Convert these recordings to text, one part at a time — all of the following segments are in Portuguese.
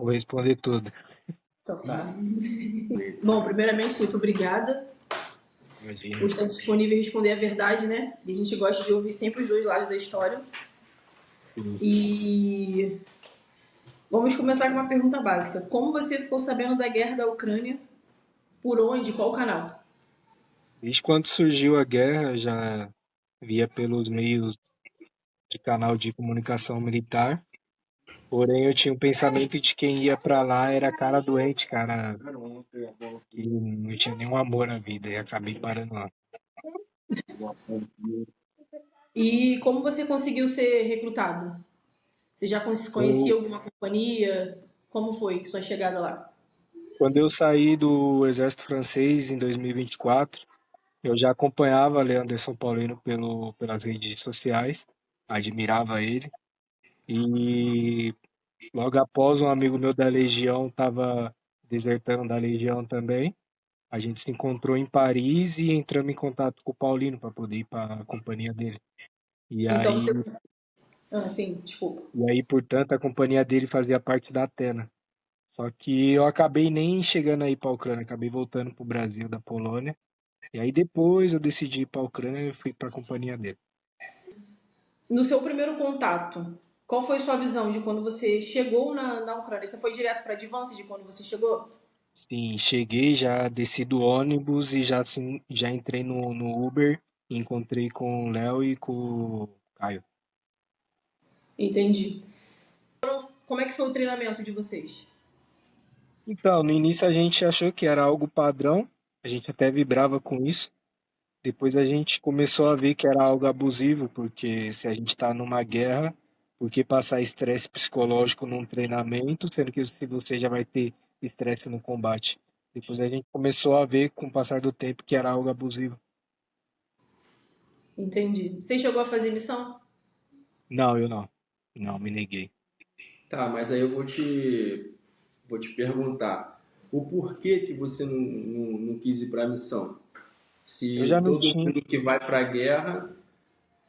Vou responder tudo. Então tá. Bom, primeiramente, muito obrigada por Imagina. estar disponível e responder a verdade, né? E a gente gosta de ouvir sempre os dois lados da história. Sim. E vamos começar com uma pergunta básica. Como você ficou sabendo da guerra da Ucrânia? Por onde? Qual canal? Desde quando surgiu a guerra, já via pelos meios de canal de comunicação militar. Porém, eu tinha um pensamento de quem ia pra lá era cara doente, cara que não tinha nenhum amor à vida, e acabei parando lá. E como você conseguiu ser recrutado? Você já conhecia Eu, alguma companhia? Como foi sua chegada lá? quando eu saí do exército francês em 2024, eu já acompanhava Leanderson Paulino pelas redes sociais, admirava ele. E logo após, um amigo meu da Legião estava desertando da Legião também. A gente se encontrou em Paris e entramos em contato com o Paulino para poder ir para a companhia dele. E Então você. aí, Ah, sim, desculpa. portanto, a companhia dele fazia parte da Atena. Só que eu acabei nem chegando aí para a Ucrânia, acabei voltando para o Brasil, da Polônia. E aí depois eu decidi ir para a Ucrânia e fui para a companhia dele. No seu primeiro contato, qual foi sua visão de quando você chegou na Ucrânia? Você foi direto para Advance de quando você chegou? Sim, cheguei, já desci do ônibus e já, assim, já entrei no Uber e encontrei com o Léo e com o Caio. Entendi. Como é que foi o treinamento de vocês? Então, no início a gente achou que era algo padrão, a gente até vibrava com isso. Depois a gente começou a ver que era algo abusivo, porque se a gente está numa guerra, por que passar estresse psicológico num treinamento, sendo que se você já vai ter estresse no combate? Depois a gente começou a ver, com o passar do tempo, que era algo abusivo. Entendi. Você chegou a fazer missão? Não, eu não. Não, me neguei. Tá, mas aí eu vou te perguntar o porquê que você não quis ir para a missão? Eu já Se não todo tinha. mundo que vai para a guerra,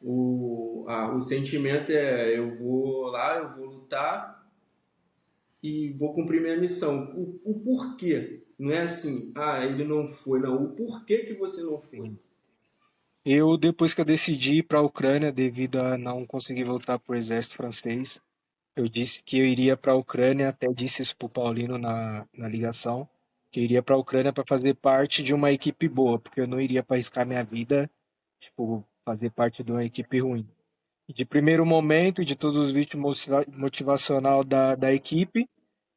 o sentimento é eu vou lá, eu vou lutar e vou cumprir minha missão. O porquê? Não é assim, ele não foi, não. O porquê que você não foi? Eu, depois que eu decidi ir para a Ucrânia, devido a não conseguir voltar para o exército francês, eu disse que eu iria para a Ucrânia, até disse isso para o Paulino na ligação, que eu iria para a Ucrânia para fazer parte de uma equipe boa, porque eu não iria para arriscar minha vida, tipo, fazer parte de uma equipe ruim. E de primeiro momento, de todos os vídeos motivacional da equipe,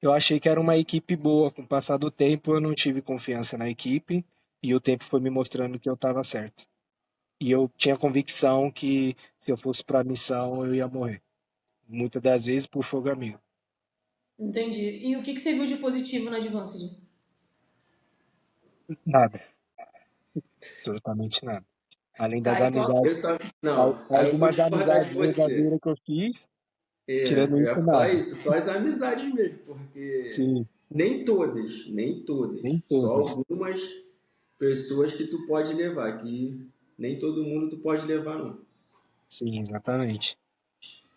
eu achei que era uma equipe boa. Com o passar do tempo, eu não tive confiança na equipe e o tempo foi me mostrando que eu estava certo. E eu tinha convicção que se eu fosse para a missão, eu ia morrer. Muitas das vezes por fogo amigo. Entendi. E o que você viu de positivo na Advanced? Nada, absolutamente nada. Além das Tá, então. amizades, Não, aí eu vou algumas discordar de amizades você. verdadeiras que eu fiz, tirando Eu isso, ia falar nada. isso, só as amizades mesmo, porque Sim, nem todas, nem só todas. algumas pessoas que tu pode levar, que nem todo mundo tu pode levar, não. Sim, exatamente.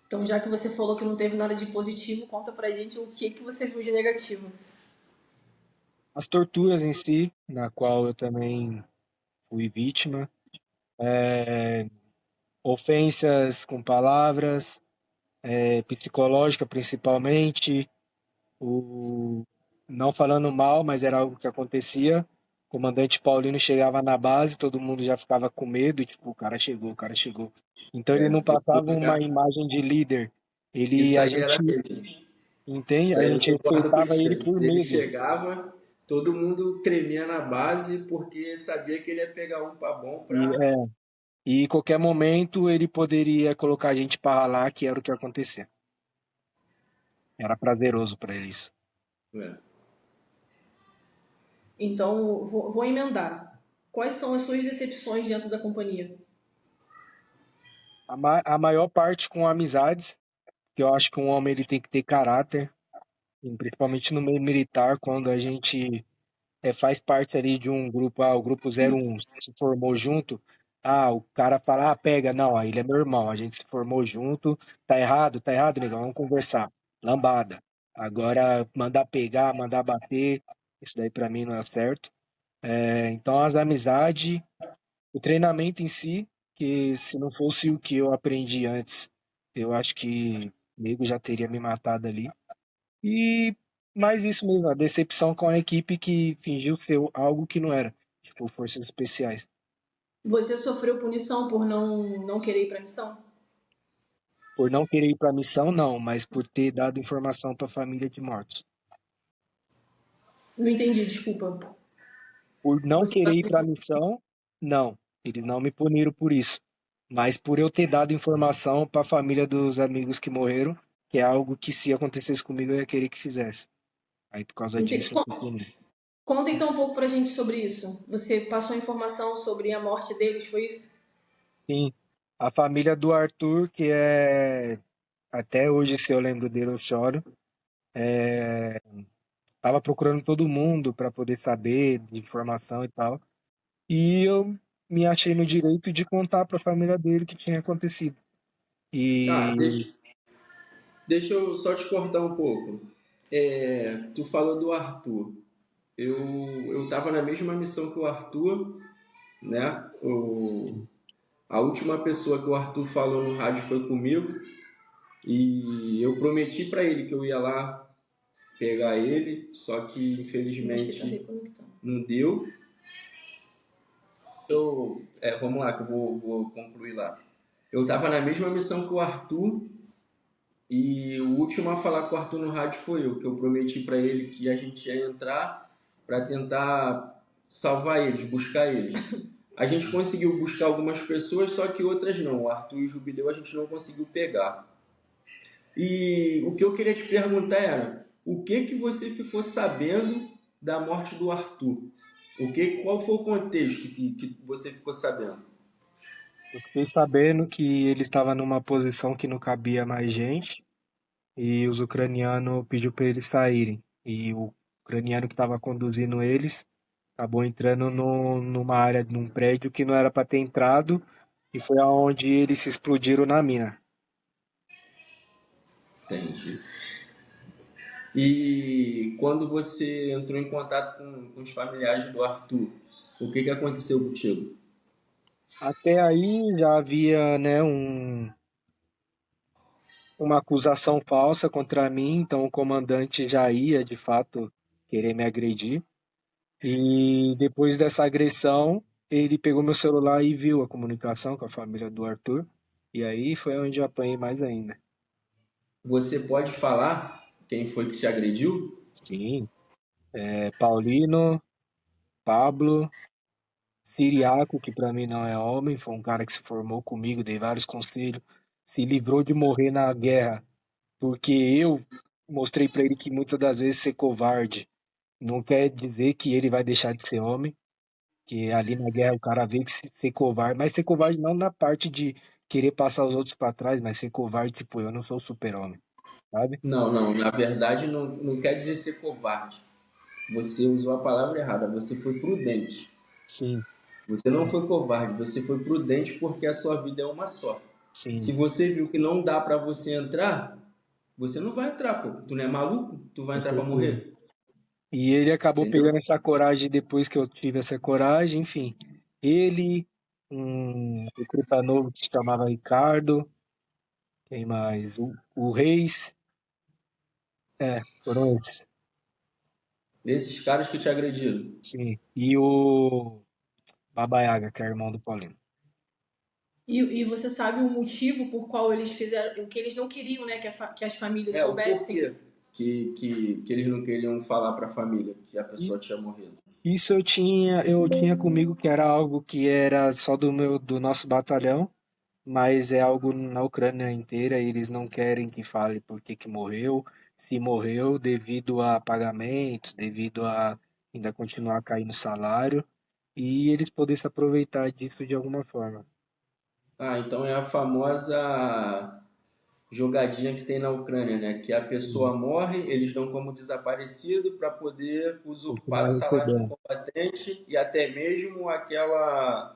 Então, já que você falou que não teve nada de positivo, conta pra gente o que você viu de negativo. As torturas em si, na qual eu também fui vítima, ofensas com palavras, psicológica principalmente, o não falando mal, mas era algo que acontecia. O comandante Paulino chegava na base, todo mundo já ficava com medo, e, tipo, o cara chegou, o cara chegou. Então ele não Eu vou passava uma ficar. imagem de líder. Isso A aí era gente mesmo. entende, Isso a aí eu gente concordo respeitava ele contigo. por Ele medo. chegava, todo mundo tremia na base porque sabia que ele ia pegar um pra bom E, pra. e em qualquer momento ele poderia colocar a gente para ralar, que era o que acontecia. Era prazeroso para eles. É. Então, vou emendar. Quais são as suas decepções dentro da companhia? A maior parte com amizades, que eu acho que um homem ele tem que ter caráter, e principalmente no meio militar, quando a gente faz parte ali de um grupo, o grupo 01 se formou junto, o cara fala, pega, não, aí ele é meu irmão, a gente se formou junto, tá errado, negão, vamos conversar. Lambada. Agora, mandar pegar, mandar bater, isso daí pra mim não é certo. Então, as amizades, o treinamento em si, que se não fosse o que eu aprendi antes, eu acho que o nego já teria me matado ali. E mais isso mesmo, a decepção com a equipe que fingiu ser algo que não era, tipo Forças Especiais. Você sofreu punição por não querer ir pra missão? Por não querer ir para a missão, não, mas por ter dado informação para a família de mortos. Não entendi, desculpa. Por não Você querer ir para a passou. missão, não. Eles não me puniram por isso. Mas por eu ter dado informação para a família dos amigos que morreram, que é algo que se acontecesse comigo eu ia querer que fizesse. Aí por causa Entendi. disso eu fui punido. Conta então um pouco pra gente sobre isso. Você passou informação sobre a morte deles, foi isso? Sim, a família do Arthur, que é até hoje se eu lembro dele eu choro, tava procurando todo mundo para poder saber de informação e tal. E eu me achei no direito de contar para a família dele o que tinha acontecido. Ah, E deixa eu só te cortar um pouco. Tu falou do Arthur. Eu estava na mesma missão que o Arthur, né? A última pessoa que o Arthur falou no rádio foi comigo e eu prometi para ele que eu ia lá pegar ele, só que Eu acho que tá infelizmente reconectando. não deu. Vamos lá que eu vou concluir lá. Eu estava na mesma missão que o Arthur e o último a falar com o Arthur no rádio foi eu, que eu prometi para ele que a gente ia entrar para tentar salvar eles, buscar eles. A gente conseguiu buscar algumas pessoas, só que outras não. O Arthur e o Jubileu a gente não conseguiu pegar. E o que eu queria te perguntar era, o que que você ficou sabendo da morte do Arthur? Qual foi o contexto que você ficou sabendo? eu fiquei sabendo que ele estava numa posição que não cabia mais gente e os ucranianos pediu para eles saírem. E o ucraniano que estava conduzindo eles acabou entrando numa área, num prédio que não era para ter entrado e foi aonde eles se explodiram na mina. Entendi. E quando você entrou em contato com os familiares do Arthur, o que aconteceu contigo? Até aí já havia, né, uma acusação falsa contra mim, então o comandante já ia, de fato, querer me agredir. E depois dessa agressão, ele pegou meu celular e viu a comunicação com a família do Arthur. E aí foi onde eu apanhei mais ainda. Você pode falar quem foi que te agrediu? Sim, Paulino, Pablo, Siriaco, que pra mim não é homem, foi um cara que se formou comigo, dei vários conselhos, se livrou de morrer na guerra, porque eu mostrei pra ele que muitas das vezes ser covarde não quer dizer que ele vai deixar de ser homem, que ali na guerra o cara vê que ser covarde, mas ser covarde não na parte de querer passar os outros pra trás, mas ser covarde, tipo, eu não sou super-homem, sabe? Não, não, na verdade não quer dizer ser covarde. Você usou a palavra errada, você foi prudente. Sim, Você não foi covarde, você foi prudente porque a sua vida é uma só. Se sim, você viu que não dá para você entrar, você não vai entrar, pô. Tu não é maluco? Tu vai com entrar para certeza. morrer? E ele acabou Entendeu? pegando essa coragem depois que eu tive essa coragem, enfim. Ele, um recruta novo que se chamava Ricardo, quem mais? O Reis, foram esses, Desses caras que te agrediram. sim. E o Baba Yaga, que é irmão do Paulinho. E você sabe o motivo por qual eles fizeram, o que eles não queriam, né, que as famílias O soubessem? porquê que eles não queriam falar para a família que a pessoa tinha morrido. Isso eu tinha comigo que era algo que era só do nosso batalhão, mas é algo na Ucrânia inteira, e eles não querem que fale por que que morreu, se morreu devido a pagamentos, devido a ainda continuar caindo salário, e eles poderem se aproveitar disso de alguma forma. Ah, então é a famosa jogadinha que tem na Ucrânia, né? Que a Sim. pessoa morre, eles dão como desaparecido para poder usurpar Continuar o salário do recebendo. combatente e até mesmo aquela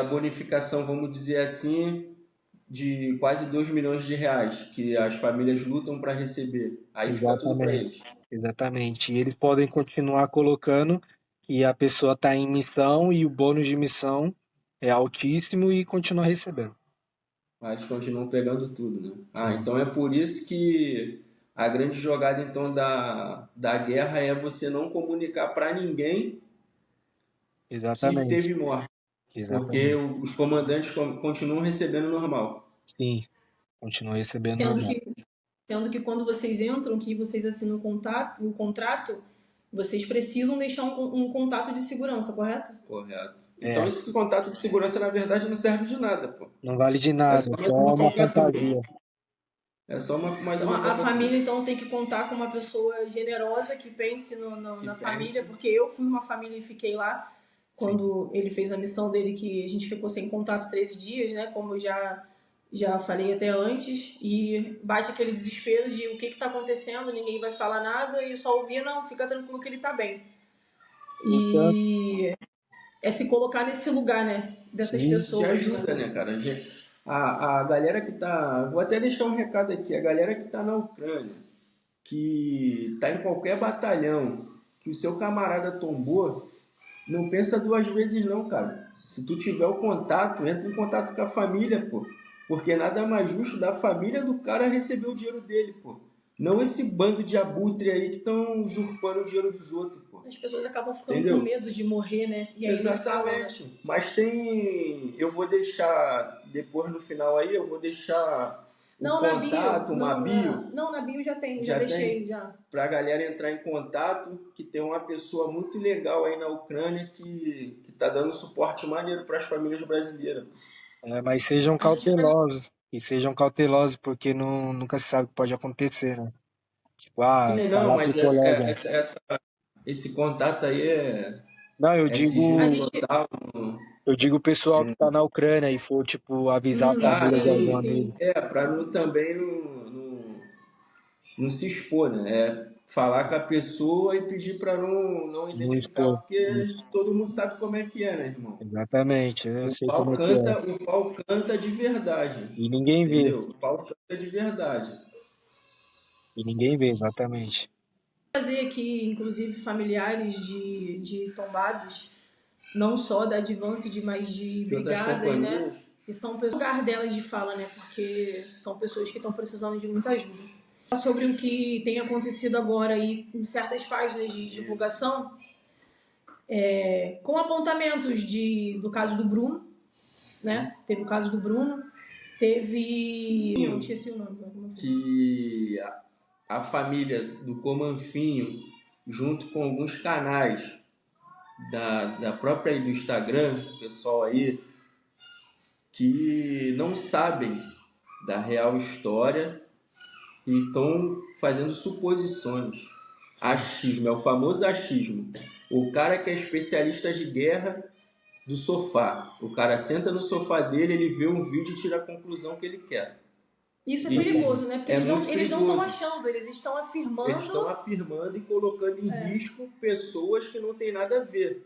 bonificação, vamos dizer assim, de quase 2 milhões de reais que as famílias lutam para receber. Aí fica tudo para Exatamente. eles. Exatamente. E eles podem continuar colocando que a pessoa está em missão e o bônus de missão é altíssimo e continuar recebendo. Mas eles continuam pegando tudo, né? Ah, Sim, então é por isso que a grande jogada então da guerra é você não comunicar para ninguém que exatamente. teve morte, porque Exatamente. os comandantes continuam recebendo normal. Sim, continua recebendo Sendo normal. que, sendo que quando vocês entram, que vocês assinam o contrato, vocês precisam deixar um contato de segurança, correto? Correto. Então É, esse contato de segurança na verdade não serve de nada, pô. não vale de É nada, só é mais só uma uma falcatrua. fantasia. É só mais Então, uma a falcatrua. família então tem que contar com uma pessoa generosa que pense Que na família, pense. porque eu fui uma família e fiquei lá Sim, quando ele fez a missão dele, que a gente ficou sem contato 13 dias, né? Como eu já falei até antes, e bate aquele desespero de o que está acontecendo, ninguém vai falar nada e só ouvir, não, fica tranquilo que ele está bem. o tanto, E é se colocar nesse lugar, né? Dessas sim, Te pessoas, né? ajuda, né, cara? A galera que tá. Vou até deixar um recado aqui. A galera que tá na Ucrânia, que tá em qualquer batalhão, que o seu camarada tombou, não pensa duas vezes não, cara. Se tu tiver o contato, entra em contato com a família, pô. Porque nada mais justo da família do cara receber o dinheiro dele, pô. Não esse bando de abutre aí que estão usurpando o dinheiro dos outros, pô. As pessoas acabam ficando com Entendeu? medo de morrer, né? E aí não falam, né? Exatamente. Mas tem. Eu vou deixar, depois no final aí, eu vou deixar o Não, na bio. contato, uma Não, bio, não, na bio já tem, já já deixei, tem, já. para a galera entrar em contato, que tem uma pessoa muito legal aí na Ucrânia que tá dando suporte maneiro para as famílias brasileiras. mas sejam A gente faz. cautelosos. E sejam cautelosos, porque não, nunca se sabe o que pode acontecer, né? Tipo, Não, falar pro mas colega. esse contato aí Não, é sigilo A gente. total. eu digo o pessoal que tá na Ucrânia e for, tipo, avisar a Ah, família de Sim, algum sim. amigo. sim. É, para também não se expor, né? É falar com a pessoa e pedir para não Não identificar, expor. porque todo mundo sabe como é que é, né, irmão? Exatamente, eu sei como é que é. O pau canta de verdade, E ninguém vê. entendeu? O pau canta de verdade. E ninguém vê, exatamente. Fazer aqui, inclusive, familiares de tombados, não só da Advance, mas de De outras brigadas, né? companhias, Que são pessoas, lugar delas de fala, né? Porque são pessoas que estão precisando de muita ajuda. Sobre o que tem acontecido agora aí em certas páginas de isso. divulgação, com apontamentos do caso do Bruno, né? Teve o caso do Bruno, teve. Eu esqueci o nome. Que a família do Comanfinho, junto com alguns canais da própria do Instagram, pessoal aí, que não sabem da real história e estão fazendo suposições. Achismo, é o famoso achismo. O cara que é especialista de guerra do sofá. O cara senta no sofá dele, ele vê um vídeo e tira a conclusão que ele quer. Isso é E perigoso, né? Porque é eles muito não estão perigoso. achando, eles estão Eles afirmando. estão afirmando e colocando em risco pessoas que não têm nada a ver.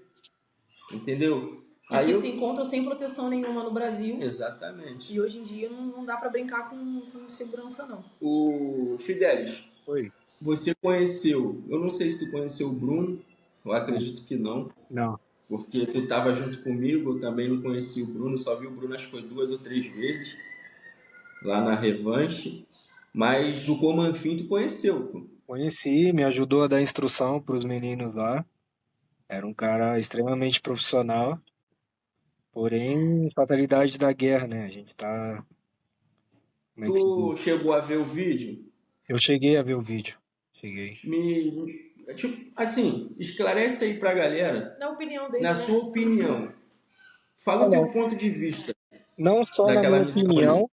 Entendeu? E Aí que eu. se encontram sem proteção nenhuma no Brasil. Exatamente. E hoje em dia não dá para brincar com segurança, não. O Fidelis, Oi. você conheceu, eu não sei se tu conheceu o Bruno, eu Não, acredito que não, não. porque tu estava junto comigo, eu também não conheci o Bruno, só vi o Bruno acho que foi 2 ou 3 vezes lá na Revanche, mas o Comanfim tu conheceu, pô. Conheci, me ajudou a dar instrução para os meninos lá. Era um cara extremamente profissional, porém, fatalidade da guerra, né? A gente tá. Como é que se diz? Tu chegou a ver o vídeo? Eu cheguei a ver o vídeo. Cheguei. Tipo, assim, esclarece aí pra galera, Na opinião na dele, né? sua opinião, fala o Olha, teu ponto de vista não só na daquela minha missão ali. opinião,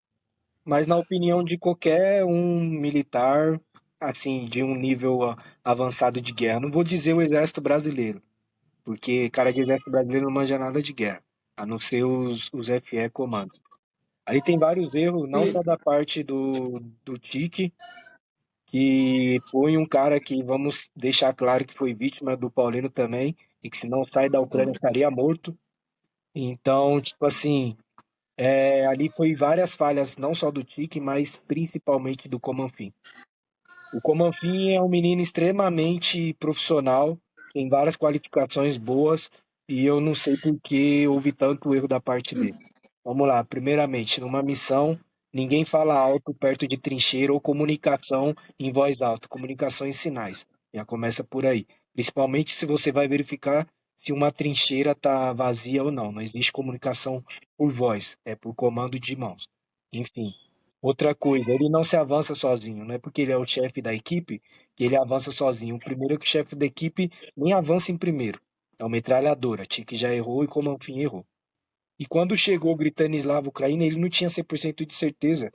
mas na opinião de qualquer um militar, assim, de um nível avançado de guerra. Não vou dizer o exército brasileiro, porque cara de exército brasileiro não manja nada de guerra, a não ser os FE comandos. Ali tem vários erros, não Sim, só da parte do Tite, que foi um cara que, vamos deixar claro que foi vítima do Paulino também, e que se não sai da Ucrânia estaria morto. Então, tipo assim, Ali foi várias falhas, não só do Tite, mas principalmente do Comanfim. O Comanfim é um menino extremamente profissional, tem várias qualificações boas, e eu não sei por que houve tanto erro da parte dele. Vamos lá, primeiramente, numa missão, ninguém fala alto perto de trincheira ou comunicação em voz alta, comunicação em sinais. Já começa por aí. Principalmente se você vai verificar se uma trincheira está vazia ou não. Não existe comunicação por voz, é por comando de mãos. Enfim. Outra coisa, ele não se avança sozinho, não é porque ele é o chefe da equipe que ele avança sozinho. O primeiro é que o chefe da equipe nem avança em primeiro. É uma metralhadora. Tiki já errou e Comanfim errou. E quando chegou gritando eslavo Ucrânia, ele não tinha 100% de certeza.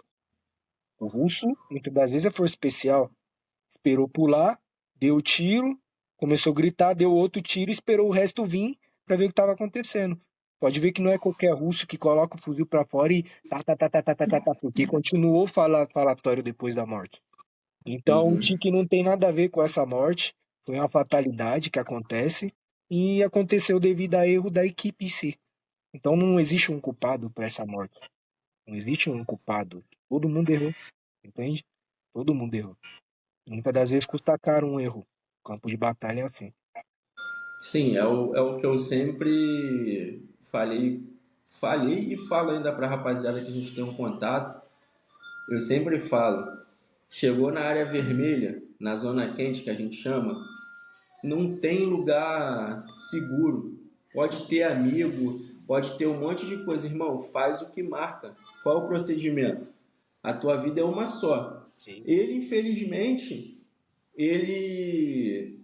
O russo, muitas das vezes, é força especial. Esperou pular, deu o tiro, começou a gritar, deu outro tiro e esperou o resto vir para ver o que estava acontecendo. Pode ver que não é qualquer russo que coloca o fuzil para fora e porque continuou falatório depois da morte. Então, o Uhum. Tiki não tem nada a ver com essa morte, foi uma fatalidade que acontece e aconteceu devido a erro da equipe em si. Então não existe um culpado para essa morte. Não existe um culpado. Todo mundo errou, entende? Todo mundo errou. Muitas das vezes custa caro um erro. Campo de batalha é assim. Sim, é o que eu sempre falei e falo ainda para a rapaziada que a gente tem um contato. Eu sempre falo, chegou na área vermelha, na zona quente que a gente chama, não tem lugar seguro. Pode ter amigo, pode ter um monte de coisa, irmão. Faz o que marca. Qual o procedimento? A tua vida é uma só. Sim. Ele, infelizmente, ele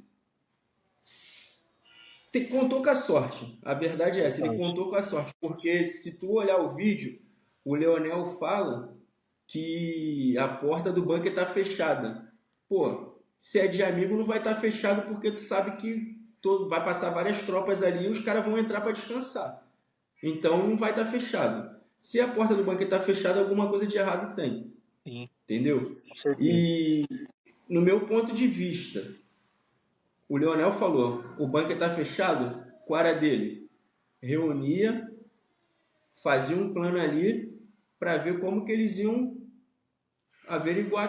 contou com a sorte. A verdade é essa, ele Bastante. contou com a sorte. Porque se tu olhar o vídeo, o Leonel fala que a porta do bunker está fechada. Pô, se é de amigo não vai estar fechado porque tu sabe que vai passar várias tropas ali e os caras vão entrar para descansar. Então não vai estar fechado. Se a porta do bunker está fechada, alguma coisa de errado tem. Sim, Entendeu? com certeza. E no meu ponto de vista, o Leonel falou, o bunker está fechado, qual era dele? Reunia, fazia um plano ali para ver como que eles iam averiguar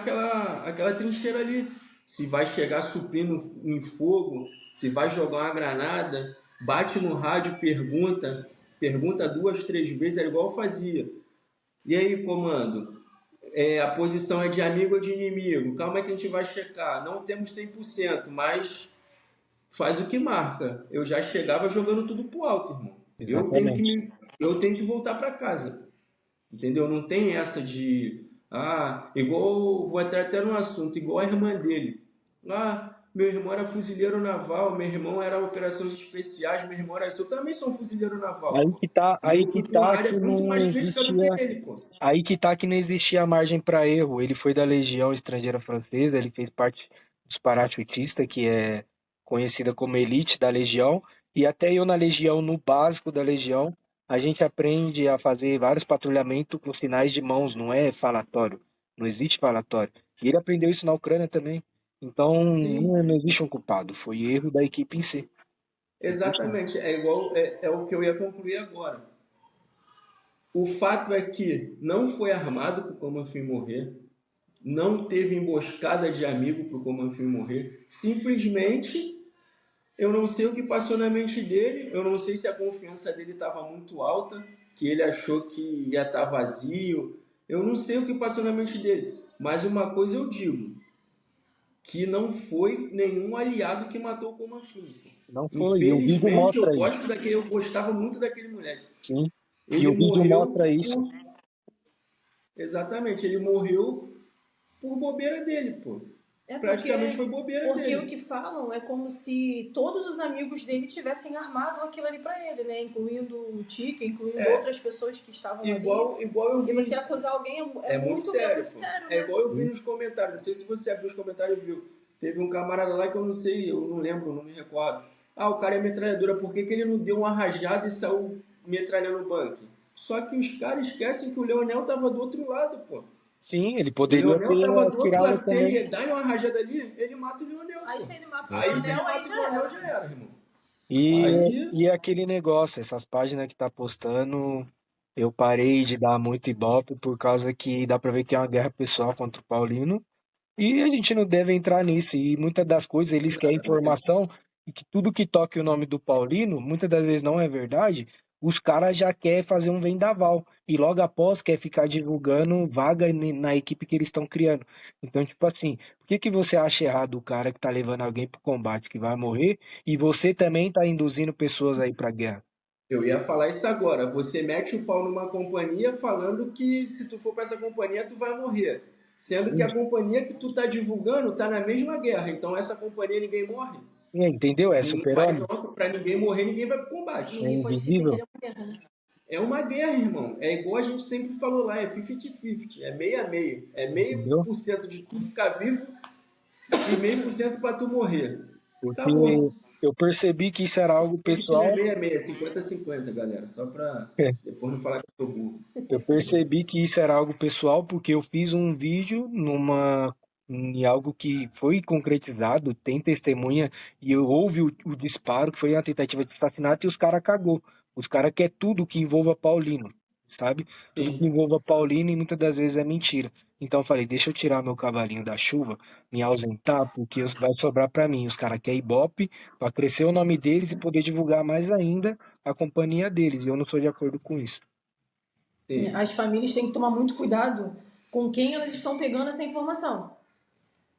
aquela trincheira ali. Se vai chegar suprindo em fogo, se vai jogar uma granada, bate no rádio, pergunta 2, 3 vezes, é igual eu fazia. E aí, comando? A posição é de amigo ou de inimigo? Calma aí que a gente vai checar. Não temos 100%, mas faz o que marca. Eu já chegava jogando tudo pro alto, irmão. Exatamente. Eu tenho que voltar para casa. Entendeu? Não tem essa de. Igual. Vou entrar até no assunto, igual a irmã dele. Meu irmão era fuzileiro naval, meu irmão era operações especiais, meu irmão era isso. Eu também sou um fuzileiro naval, pô. E eu Aí fui que para uma tá que área muito não mais crítica do que existia, ele, pô. aí que tá que não existia margem para erro. Ele foi da Legião Estrangeira Francesa, ele fez parte dos parachutistas, que é conhecida como elite da Legião, e até eu na Legião, no básico da Legião, a gente aprende a fazer vários patrulhamentos com sinais de mãos, não é falatório. Não existe falatório. E ele aprendeu isso na Ucrânia também. Então, Sim, não existe um culpado, foi erro da equipe em si. Simplesmente. exatamente. É igual, é o que eu ia concluir agora. O fato é que não foi armado para o Comanfim morrer, não teve emboscada de amigo para o Comanfim morrer, simplesmente eu não sei o que passou na mente dele, eu não sei se a confiança dele estava muito alta, que ele achou que ia estar vazio, eu não sei o que passou na mente dele, mas uma coisa eu digo, que não foi nenhum aliado que matou o Comanfim. Não foi, e o vídeo Infelizmente mostra isso. eu gostava muito daquele moleque. Sim. E Ele o vídeo mostra morreu isso. por. Exatamente, ele morreu por bobeira dele, pô. É Praticamente porque, foi bobeira porque o dele. que falam é como se todos os amigos dele tivessem armado aquilo ali pra ele, né? Incluindo o Tika, incluindo É, outras pessoas que estavam ali. igual eu E você vi. acusar alguém É muito é sério, muito pô. sério, É né? igual eu vi Sim. nos comentários. Não sei se você abriu os comentários e viu. Teve um camarada lá que eu não sei, eu não lembro, não me recordo. O cara é metralhadora, por que, que ele não deu uma rajada e saiu metralhando o banco? Só que os caras esquecem que o Leonel tava do outro lado, pô. Sim, ele O poderia Leonel ter tava do outro atirado lado. Se também. ele dar uma rajada ali, ele mata o Leonel, Aí pô. se ele mata o Aí se ele Leonel, aí mata o já Leonel, era. já era, irmão. E, Aí, e é aquele negócio, essas páginas que tá postando. Eu parei de dar muito ibope por causa que dá pra ver que é uma guerra pessoal contra o Paulino. E a gente não deve entrar nisso. E muitas das coisas eles querem Exatamente. informação e que tudo que toque o nome do Paulino, muitas das vezes não é verdade. Os caras já querem fazer um vendaval e logo após quer ficar divulgando vaga na equipe que eles estão criando. Então, tipo assim, por que que você acha errado o cara que tá levando alguém pro combate que vai morrer e você também tá induzindo pessoas aí pra guerra? Eu ia falar isso agora. Você mete o pau numa companhia falando que se tu for para essa companhia tu vai morrer. Sendo que a companhia que tu tá divulgando tá na mesma guerra. Então essa companhia ninguém morre. Entendeu? É Não vai super-homem, não, para ninguém morrer, ninguém vai pro combate. é Ninguém pode esquecer que invisível, ele é uma guerra, né? É uma guerra, irmão. É igual a gente sempre falou lá, é 50-50, é meio a meio. É meio entendeu? por cento de tu ficar vivo e meio por cento para tu morrer. Porque Acabou. eu percebi que isso era algo 50 não é pessoal. meio a meio, é 50-50, galera. Só para depois não falar que eu sou burro. Eu percebi que isso era algo pessoal porque eu fiz um vídeo em algo que foi concretizado, tem testemunha, e eu houve o disparo, que foi uma tentativa de assassinato, e os caras cagou. Os caras querem tudo que envolva Paulino, sabe? Tudo que Sim, envolva Paulino e muitas das vezes é mentira. Então eu falei, deixa eu tirar meu cavalinho da chuva, me ausentar, porque vai sobrar pra mim. Os caras querem Ibope pra crescer o nome deles e poder divulgar mais ainda a companhia deles, e eu não sou de acordo com isso. sim. As famílias têm que tomar muito cuidado com quem elas estão pegando essa informação.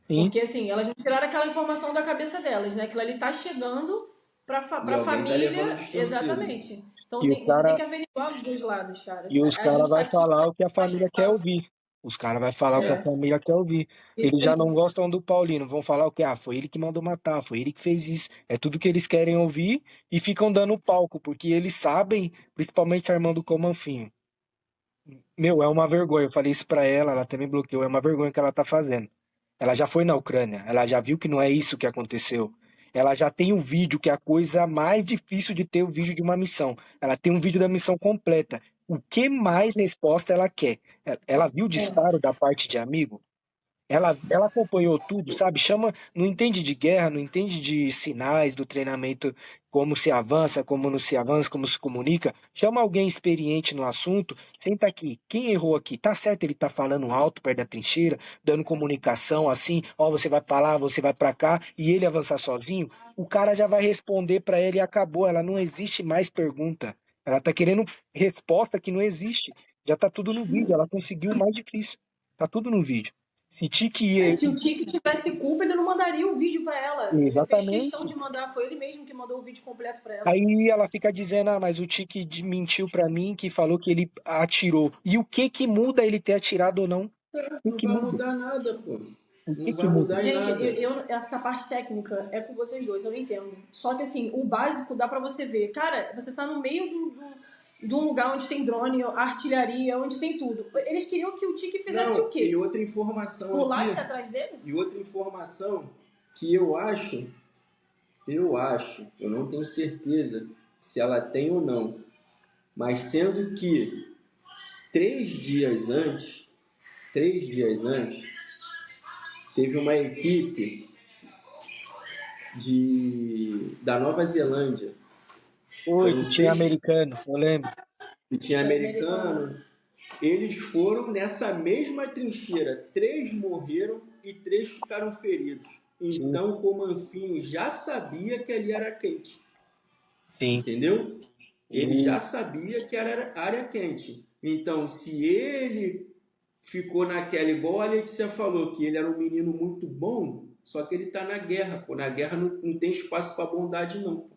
Sim. Porque, assim, elas não tiraram aquela informação da cabeça delas, né? Aquilo ali tá chegando E pra alguém tá levando família, distorcido. exatamente. Então E o você tem cara, que averiguar os dois lados, cara. e os A cara gente tá vai aqui falar o que a faz família quer parte. ouvir. Os cara vai falar o que a É, família quer ouvir. isso Eles já aí. não gostam do Paulino, vão falar o que? Ah, foi ele que mandou matar, foi ele que fez isso. É tudo que eles querem ouvir e ficam dando palco, porque eles sabem, principalmente a irmã do Comanfinho. Meu, é uma vergonha. Eu falei isso pra ela, ela até me bloqueou. É uma vergonha que ela tá fazendo. Ela já foi na Ucrânia, ela já viu que não é isso que aconteceu. Ela já tem um vídeo, que é a coisa mais difícil de ter o vídeo de uma missão. Ela tem um vídeo da missão completa. O que mais resposta ela quer? Ela viu o É. disparo da parte de amigo? Ela acompanhou tudo, sabe? Chama, não entende de guerra, não entende de sinais do treinamento, como se avança, como não se avança, como se comunica. Chama alguém experiente no assunto, senta aqui. Quem errou aqui? Tá certo ele tá falando alto perto da trincheira, dando comunicação assim, ó, você vai pra lá, você vai pra cá, e ele avançar sozinho? O cara já vai responder pra ele e acabou. Ela não existe mais pergunta. Ela tá querendo resposta que não existe. Já tá tudo no vídeo, ela conseguiu o mais difícil. Tá tudo no vídeo. Se É, Tite, se o Tiki tivesse culpa, ele não mandaria o vídeo pra ela. Ele fez questão exatamente. de mandar, foi ele mesmo que mandou o vídeo completo pra ela. Aí ela fica dizendo, ah, mas o Tite mentiu pra mim, que falou que ele atirou. E o que que muda ele ter atirado ou não? O que Não que vai muda? mudar nada, pô. O que Não que vai muda? mudar em Gente, nada. essa parte técnica é com vocês dois, eu não entendo. Só que assim, o básico dá pra você ver. Cara, você tá no meio de um lugar onde tem drone, artilharia, onde tem tudo. Eles queriam que o Tiki fizesse o Não, e quê? outra informação Pulasse aqui, atrás dele? e outra informação que eu não tenho certeza se ela tem ou não, mas sendo que 3 dias antes, teve uma equipe da Nova Zelândia, Foi foram que tinha 6 americano, eu lembro. que tinha Foi americano. americano, eles foram nessa mesma trincheira, 3 morreram e 3 ficaram feridos. Sim, Então o Comanfinho já sabia que ali era quente, sim. entendeu? Ele E, já sabia que era área quente. Então, se ele ficou naquela, igual a Letícia falou, que ele era um menino muito bom, só que ele está na guerra, pô. Na guerra não tem espaço para bondade, não. Pô.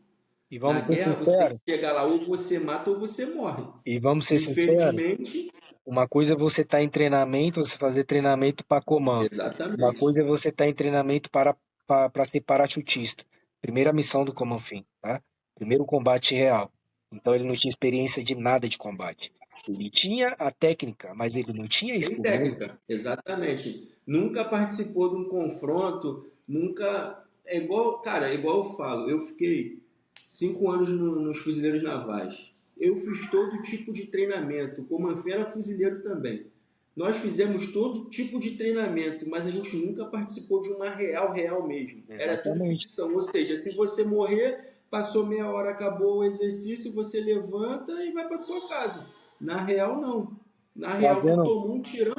e Na vamos ser guerra você tem que sinceros, chegar lá, ou você mata ou você morre. e vamos ser sinceros, Infelizmente, uma coisa é você estar em treinamento, você fazer treinamento para comando. Uma exatamente. coisa é você estar em treinamento para ser parachutista. Primeira missão do Comanfim, tá? Primeiro combate real. Então ele não tinha experiência de nada de combate. Ele tinha a técnica, mas ele não tinha a Tem experiência. técnica, exatamente. Nunca participou de um confronto, nunca. É igual, cara, é igual eu falo. Eu fiquei 5 anos nos fuzileiros navais. Eu fiz todo tipo de treinamento. O Comanfim era fuzileiro também. Nós fizemos todo tipo de treinamento, mas a gente nunca participou de uma real mesmo. Era tudo Exatamente. ficção. Ou seja, se você morrer, passou meia hora, acabou o exercício, você levanta e vai para sua casa. Na real, não. Na real, tu Trazendo, tomou um tirão.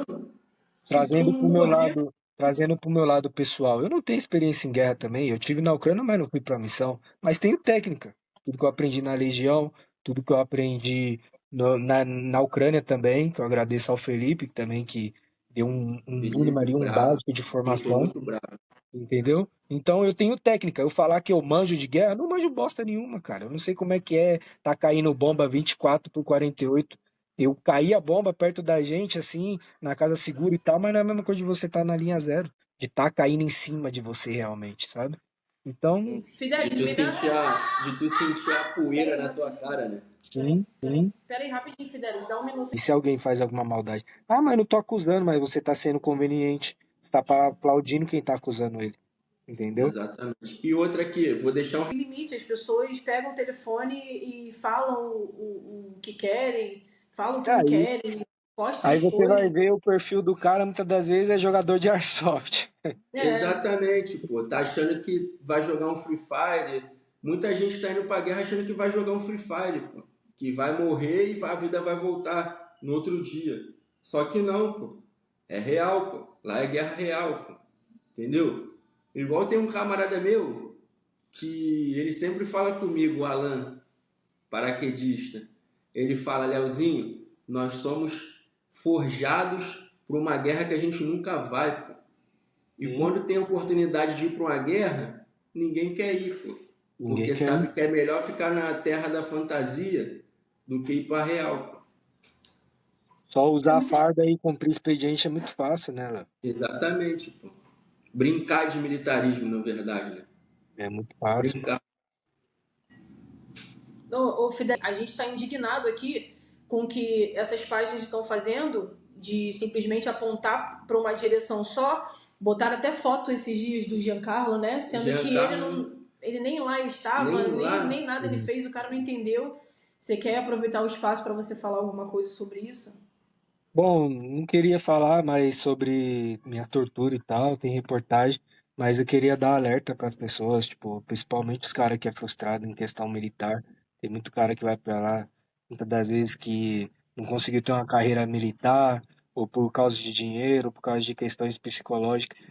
Se tu trazendo não pro meu morrer, lado, trazendo pro meu lado pessoal. Eu não tenho experiência em guerra também. Eu tive na Ucrânia, mas não fui pra missão. Mas tenho técnica. Tudo que eu aprendi na Legião, tudo que eu aprendi na Ucrânia também, que eu agradeço ao Felipe também, que deu um mínimo Felipe, ali, um brabo. básico de Pintou formação. muito brabo. Entendeu? Então eu tenho técnica. Eu falar que eu manjo de guerra, não manjo bosta nenhuma, cara. Eu não sei como é que é tá caindo bomba 24 por 48. Eu caí a bomba perto da gente, assim, na casa segura e tal, mas não é a mesma coisa de você estar na linha zero, de tá caindo em cima de você realmente, sabe? Então, Fidelis, De tu sentir a poeira na tua cara, né? sim, sim. Pera aí, rapidinho, Fidelis, dá um minuto. E se alguém faz alguma maldade? Ah, mas não tô acusando, mas você tá sendo conveniente. Você tá aplaudindo quem tá acusando ele. Entendeu? Exatamente. E outra aqui, vou deixar um. Limite, as pessoas pegam o telefone e falam o que querem, falam o que não Aí, querem, postam aí as você vai coisas. ver o perfil do cara, muitas das vezes é jogador de airsoft. É, Exatamente, pô. Tá achando que vai jogar um Free Fire. Muita gente tá indo pra guerra achando que vai jogar um Free Fire, pô. Que vai morrer e a vida vai voltar no outro dia. Só que não, pô. É real, pô. Lá é guerra real, pô. Entendeu? Igual tem um camarada meu que ele sempre fala comigo, o Alan, paraquedista. Ele fala, Leozinho, nós somos forjados para uma guerra que a gente nunca vai, pô. E Sim, quando tem a oportunidade de ir para uma guerra, ninguém quer ir, pô. ninguém Porque quer ir. sabe que é melhor ficar na terra da fantasia do que ir para a real, pô. Só é usar a muito farda e cumprir expediente é muito fácil, né, Léo? Exatamente, pô. Brincar de militarismo, na verdade, né? É muito fácil. Brincar. Ô, Fidel, a gente está indignado aqui com o que essas páginas estão fazendo de simplesmente apontar para uma direção só. Botaram até foto esses dias do Giancarlo, né? Sendo que ele Giancarlo, não, ele nem lá estava, nem nem lá. nada ele Sim. fez, o cara não entendeu. Você quer aproveitar o espaço para você falar alguma coisa sobre isso? Bom, não queria falar mais sobre minha tortura e tal, tem reportagem, mas eu queria dar alerta para as pessoas, tipo, principalmente os caras que é frustrado em questão militar. Tem muito cara que vai para lá, muitas das vezes que não conseguiu ter uma carreira militar, ou por causa de dinheiro, ou por causa de questões psicológicas.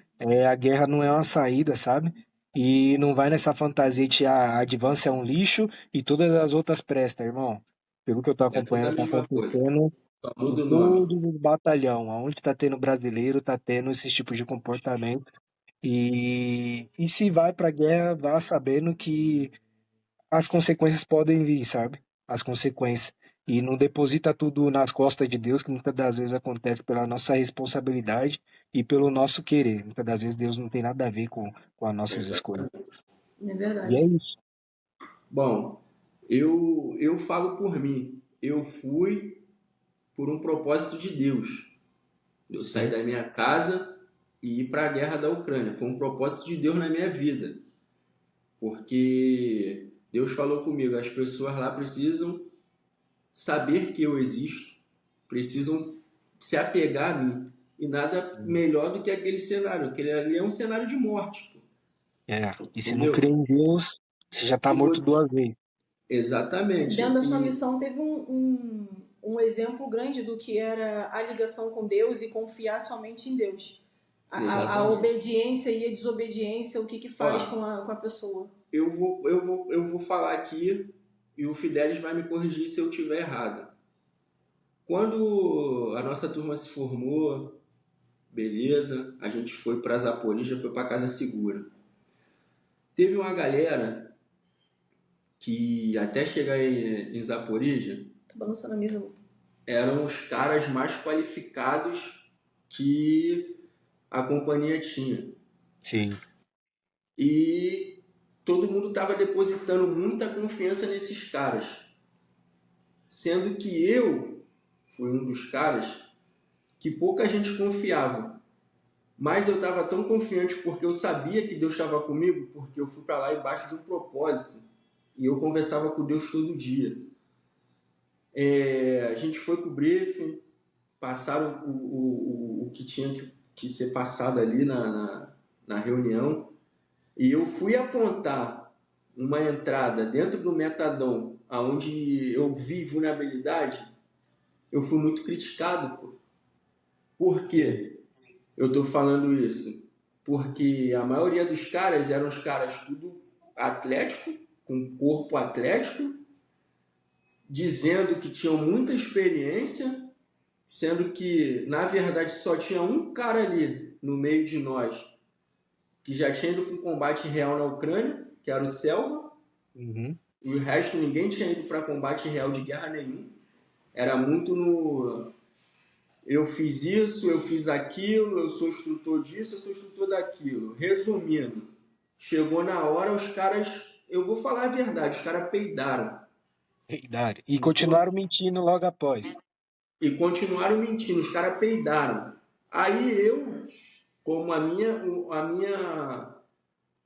A guerra não é uma saída, sabe? E não vai nessa fantasia de a Advance é um lixo e todas as outras prestam, irmão. Pelo que eu tô É tudo a acompanhando, tá mesma coisa. acontecendo Só em muda o nome. todos os batalhão, aonde está tendo brasileiro, está tendo esse tipo de comportamento. E se vai para a guerra, vá sabendo que as consequências podem vir, sabe? As consequências. E não deposita tudo nas costas de Deus, que muitas das vezes acontece pela nossa responsabilidade e pelo nosso querer. Muitas das vezes Deus não tem nada a ver com as nossas escolhas. Exatamente. É E é verdade. isso. Bom, eu falo por mim. Eu fui por um propósito de Deus. Eu saí Sim, da minha casa e ir para a guerra da Ucrânia. Foi um propósito de Deus na minha vida. Porque Deus falou comigo, as pessoas lá precisam saber que eu existo, precisam se apegar a mim. E nada melhor do que aquele cenário. Aquele ali é um cenário de morte, pô. é. E se não Entendeu? crê em Deus, você já está Se morto vo- duas vezes. Dentro Exatamente. da sua E missão teve um exemplo grande do que era a ligação com Deus e confiar somente em Deus. A exatamente. obediência e a desobediência, o que Ó, faz com a pessoa. eu vou falar aqui e o Fidelis vai me corrigir se eu estiver errado. Quando a nossa turma se formou, beleza, a gente foi para Zaporizhia, foi para Casa Segura. Teve uma galera que até chegar em Zaporizhia Tô balançando a mesa. eram os caras mais qualificados que a companhia tinha. Sim. E todo mundo estava depositando muita confiança nesses caras. Sendo que eu fui um dos caras que pouca gente confiava. Mas eu estava tão confiante porque eu sabia que Deus estava comigo, porque eu fui para lá embaixo de um propósito. E eu conversava com Deus todo dia. A gente foi para o briefing, passaram o que tinha que ser passado ali na reunião. E eu fui apontar uma entrada dentro do metadon, onde eu vi vulnerabilidade. eu fui muito criticado, pô. Por quê? Eu estou falando isso porque a maioria dos caras eram os caras tudo atlético, com corpo atlético, dizendo que tinham muita experiência, sendo que, na verdade, só tinha um cara ali no meio de nós que já tinha ido para um combate real na Ucrânia, que era o Selva, Uhum. e o resto ninguém tinha ido para combate real de guerra nenhum. Era muito no... Eu fiz isso, eu fiz aquilo, eu sou instrutor disso, eu sou instrutor daquilo. Resumindo, chegou na hora, os caras... Eu vou falar a verdade, os caras peidaram. E continuaram mentindo logo após. E continuaram mentindo, os caras peidaram. Aí eu, como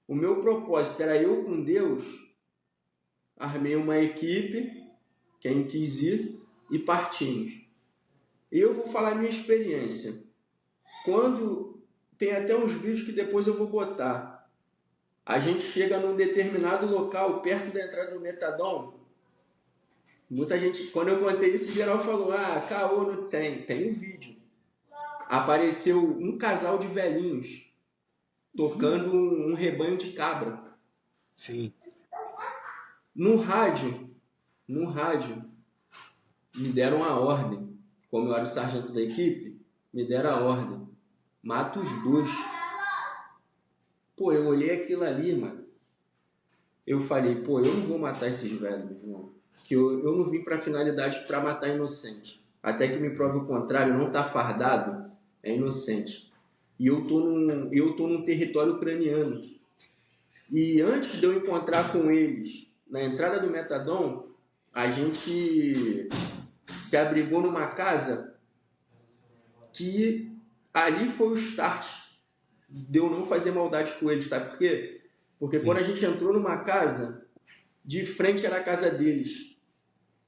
o meu propósito era eu com Deus, armei uma equipe, quem quis ir, e partimos. E eu vou falar a minha experiência. Quando, tem até uns vídeos que depois eu vou botar, a gente chega num determinado local, perto da entrada do Metadon, muita gente, quando eu contei isso, geral falou, caô, não tem. Tem um vídeo. Apareceu um casal de velhinhos tocando um rebanho de cabra. Sim. No rádio, me deram a ordem. Como eu era o sargento da equipe, me deram a ordem. Mata os dois. Pô, eu olhei aquilo ali, mano. Eu falei, pô, eu não vou matar esses velhos, meu irmão. Que eu não vim pra finalidade pra matar inocente. Até que me prove o contrário, não tá fardado, é inocente. E eu tô num território ucraniano. E antes de eu encontrar com eles na entrada do Metadon, a gente se abrigou numa casa que ali foi o start de eu não fazer maldade com eles, sabe por quê? Porque quando a gente entrou numa casa, de frente era a casa deles.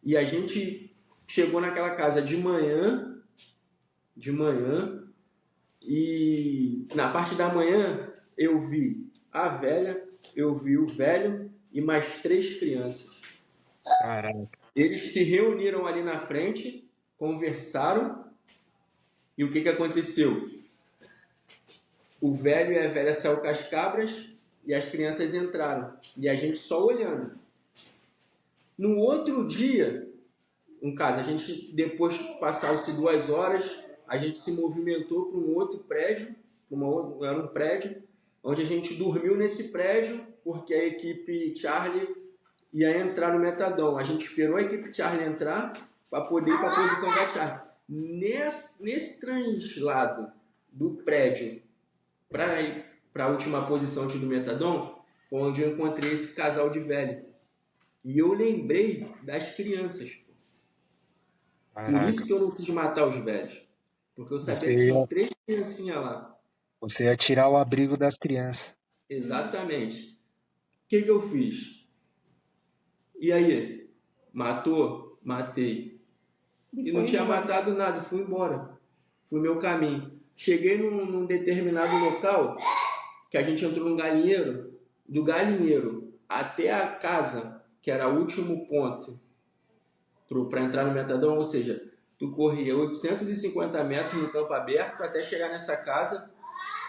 E a gente chegou naquela casa de manhã, e na parte da manhã eu vi a velha, eu vi o velho e mais 3 crianças. Caraca. Eles se reuniram ali na frente, conversaram, e o que aconteceu? O velho e a velha saiu com as cabras e as crianças entraram. E a gente só olhando. No outro dia, no caso, a gente depois passaram-se 2 horas, a gente se movimentou para um outro prédio, era um prédio, onde a gente dormiu nesse prédio, porque a equipe Charlie ia entrar no Metadon. A gente esperou a equipe Charlie entrar para poder ir para a posição da Charlie. Nesse translado do prédio para a última posição antes do Metadon, foi onde eu encontrei esse casal de velho. E eu lembrei das crianças. Caraca. Por isso que eu não quis matar os velhos. Porque eu sabia que tinham 3 criancinhas lá. Você ia tirar o abrigo das crianças. Exatamente. O que eu fiz? E aí? Matou? Matei. E não tinha matado nada, fui embora. Fui meu caminho. Cheguei num determinado local, que a gente entrou no galinheiro, do galinheiro até a casa, que era o último ponto para entrar no Metadon, ou seja, tu corria 850 metros no campo aberto até chegar nessa casa.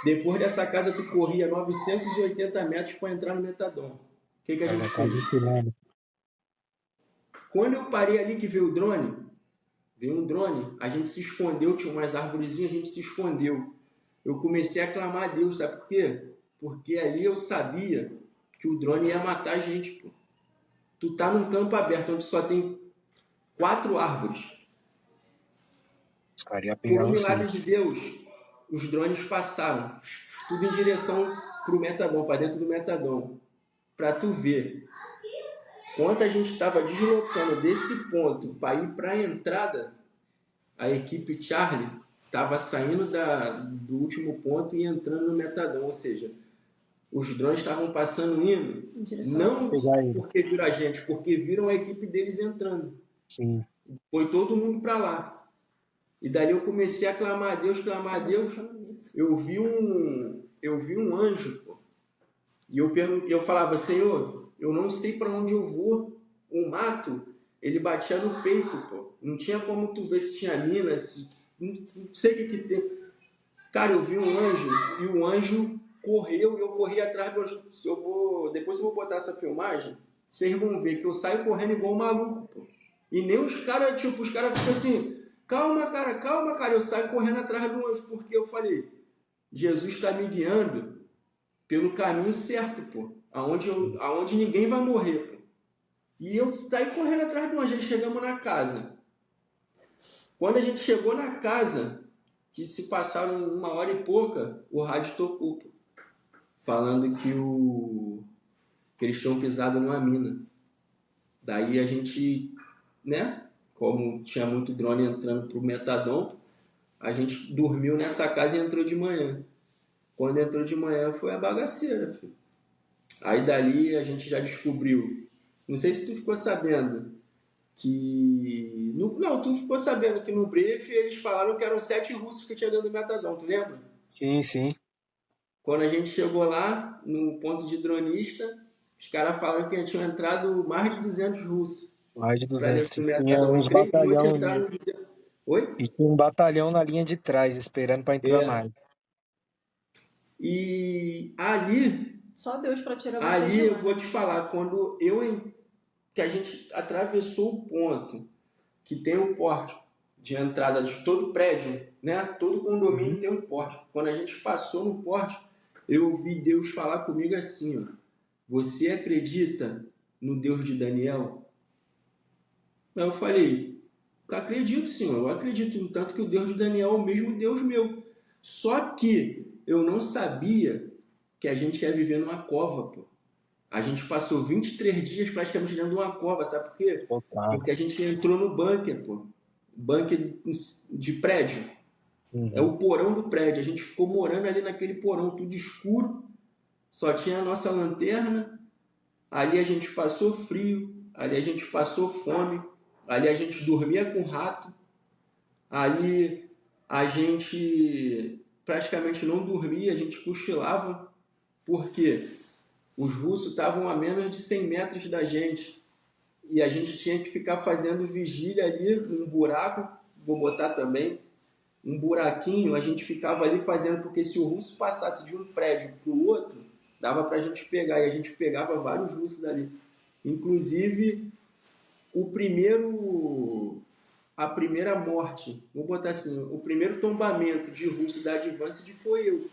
Depois dessa casa, tu corria 980 metros para entrar no Metadon. O que a gente fez? Quando eu parei ali que veio um drone, a gente se escondeu, tinha umas arvorezinhas, a gente se escondeu. Eu comecei a clamar a Deus, sabe por quê? Porque ali eu sabia que o drone ia matar a gente, pô. Tu tá num campo aberto, onde só tem 4 árvores. Por milagre de Deus, os drones passaram, tudo em direção pro Metadon, para dentro do Metadon. Para tu ver quanto a gente estava deslocando desse ponto para ir para a entrada, a equipe Charlie estava saindo do último ponto e entrando no Metadon, ou seja, os drones estavam passando indo, não porque viram a gente, porque viram a equipe deles entrando. Sim. Foi todo mundo para lá. E dali eu comecei a clamar a Deus. Eu vi um anjo, pô. E eu falava, Senhor, eu não sei para onde eu vou. O mato ele batia no peito, pô. Não tinha como tu ver se tinha mina, não sei o que tem. Cara, eu vi um anjo e o anjo correu e eu corri atrás do anjo. Depois eu vou botar essa filmagem, vocês vão ver que eu saio correndo igual um maluco, pô. E nem os caras, tipo, os caras ficam assim, calma, cara. Eu saio correndo atrás do anjo, porque eu falei, Jesus está me guiando pelo caminho certo, pô. Aonde ninguém vai morrer, pô. E eu saí correndo atrás do anjo. Aí chegamos na casa. Quando a gente chegou na casa, que se passaram 1 hora e pouca, o rádio tocou, pô, falando que eles tinham pisado numa mina. Daí a gente, né, como tinha muito drone entrando pro Metadon, a gente dormiu nessa casa e entrou de manhã. Quando entrou de manhã foi a bagaceira, filho. Aí dali a gente já descobriu, não sei se tu ficou sabendo, que... Não, tu ficou sabendo que no brief eles falaram que eram 7 russos que tinham dentro do Metadon, tu lembra? Sim, sim. Quando a gente chegou lá, no ponto de dronista, os caras falaram que tinham entrado mais de 200 russos Mais de para 200. dentro do Tinha Metadon. Em uns 3 noites batalhão, entraram 200. Oi? e tinha um batalhão na linha de trás, esperando para entrar É. mais. E ali Só Deus pra tirar você Ali de eu lá. vou te falar, que a gente atravessou o ponto, que tem o pórtico de entrada de todo prédio, né? Todo condomínio tem um pórtico. Quando a gente passou no pórtico, eu ouvi Deus falar comigo assim, ó, você acredita no Deus de Daniel? Aí eu falei, acredito, Senhor, eu acredito, no tanto que o Deus de Daniel é o mesmo Deus meu. Só que eu não sabia que a gente ia viver numa cova, pô. A gente passou 23 dias praticamente dentro de uma cova, sabe por quê? Opa. Porque a gente entrou no bunker, pô. Bunker de prédio. É Uhum. o porão do prédio. A gente ficou morando ali naquele porão, tudo escuro. Só tinha a nossa lanterna. Ali a gente passou frio. Ali a gente passou fome. Ali a gente dormia com rato. Ali a gente praticamente não dormia, a gente cochilava. Por quê? Os russos estavam a menos de 100 metros da gente e a gente tinha que ficar fazendo vigília ali num buraco, vou botar também, um buraquinho, a gente ficava ali fazendo, porque se o russo passasse de um prédio para o outro, dava para a gente pegar, e a gente pegava vários russos ali. Inclusive, a primeira morte, vou botar assim, o primeiro tombamento de russo da Advanced foi eu.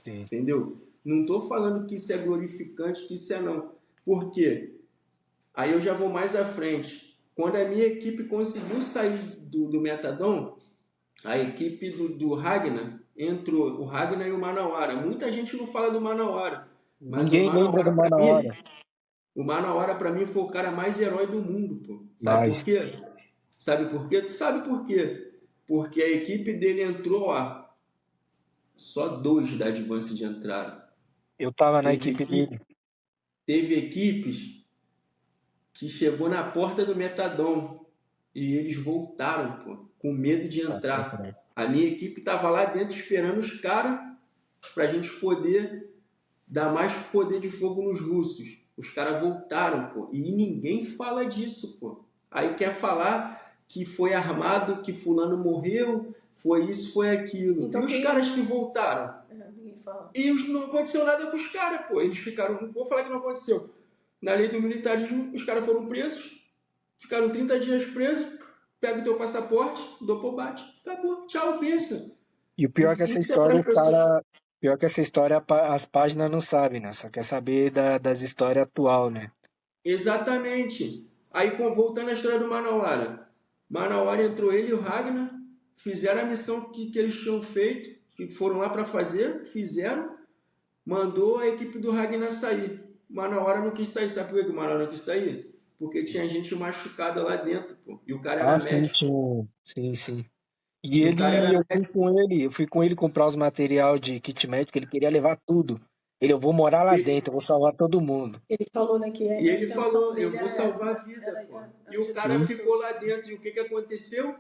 Sim. Entendeu? Não estou falando que isso é glorificante, que isso é não. Por quê? Aí eu já vou mais à frente. Quando a minha equipe conseguiu sair do Metadon, a equipe do Ragnar entrou, o Ragnar e o Manauara. Muita gente não fala do Manauara, mas Ninguém lembra do Manauara. O Manauara para mim foi o cara mais herói do mundo, pô. Sabe Mas por quê? Sabe por quê? Tu sabe por quê? Porque a equipe dele entrou, ó, só 2 da Advanced entraram. eu tava na equipe dele. Teve equipes que chegou na porta do Metadon e eles voltaram, pô, com medo de entrar. A minha equipe estava lá dentro esperando os caras para a gente poder dar mais poder de fogo nos russos. Os caras voltaram, pô, e ninguém fala disso, pô. Aí quer falar que foi armado, que fulano morreu, foi isso, foi aquilo. Então, e os caras que voltaram? Ninguém fala. E não aconteceu nada com os caras, pô. Eles ficaram, não vou falar que não aconteceu. Na lei do militarismo, os caras foram presos, ficaram 30 dias presos, pega o teu passaporte, dou bate, acabou, tchau, pensa. E o pior é que essa história, pior que essa história as páginas não sabem, né? Só quer saber das histórias atual, né? Exatamente. Aí, voltando à história do Manauara. Manauara entrou ele e o Ragnar, fizeram a missão que eles tinham feito, que foram lá para fazer, fizeram, mandou a equipe do Ragnar sair. Manauara não quis sair. Sabe por que o Manauara não quis sair? Porque tinha gente machucada lá dentro, pô. E o cara era médico. Sim. E eu fui com ele comprar os material de kit médico, ele queria levar tudo. Eu vou morar lá dentro, eu vou salvar todo mundo. Ele falou, né, que E ele falou, eu vou salvar a vida, pô. E o cara ficou lá dentro. E o que aconteceu?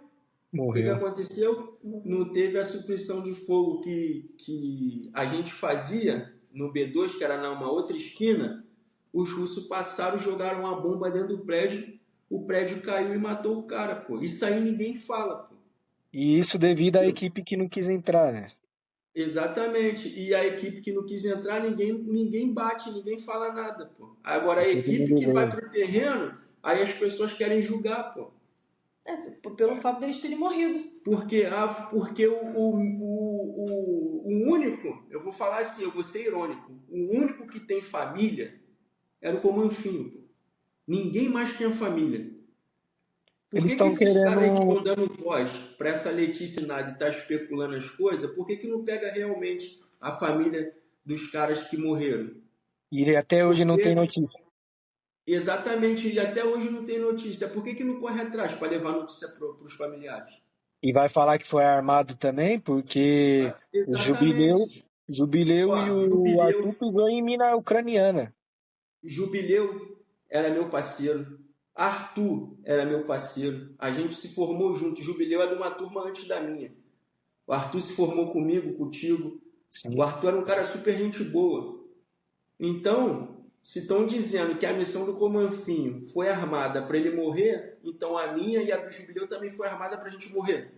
Morreu. O que aconteceu? Não teve a supressão de fogo que a gente fazia no B2, que era numa outra esquina. Os russos passaram e jogaram uma bomba dentro do prédio. o prédio caiu e matou o cara, pô. Isso aí ninguém fala, pô. E isso devido à equipe que não quis entrar, né? Exatamente. E a equipe que não quis entrar, ninguém bate, ninguém fala nada, pô. Agora a Todo equipe mundo que vai vê. pro terreno, aí as pessoas querem julgar, pô. Pelo fato deles terem morrido. Porque o único, eu vou falar assim, eu vou ser irônico, o único que tem família era o Comanfinho, pô. Ninguém mais tinha família. Por Eles que estão esses caras aí que querendo estão dando voz para essa Letícia Nada e tá especulando as coisas, por que não pega realmente a família dos caras que morreram? e até hoje não tem Porque, notícia. exatamente, e até hoje não tem notícia. Por que não corre atrás para levar notícia para os familiares? E vai falar que foi armado também, porque o Exatamente. Jubileu e Ó, o Arthur pisou em mina ucraniana. Jubileu era meu parceiro. Arthur era meu parceiro. A gente se formou junto. Jubileu era de uma turma antes da minha. O Arthur se formou comigo, contigo. O Sim. Arthur era um cara super gente boa. Então, se estão dizendo que a missão do Comanfinho foi armada para ele morrer, então a minha e a do Jubileu também foi armada para a gente morrer.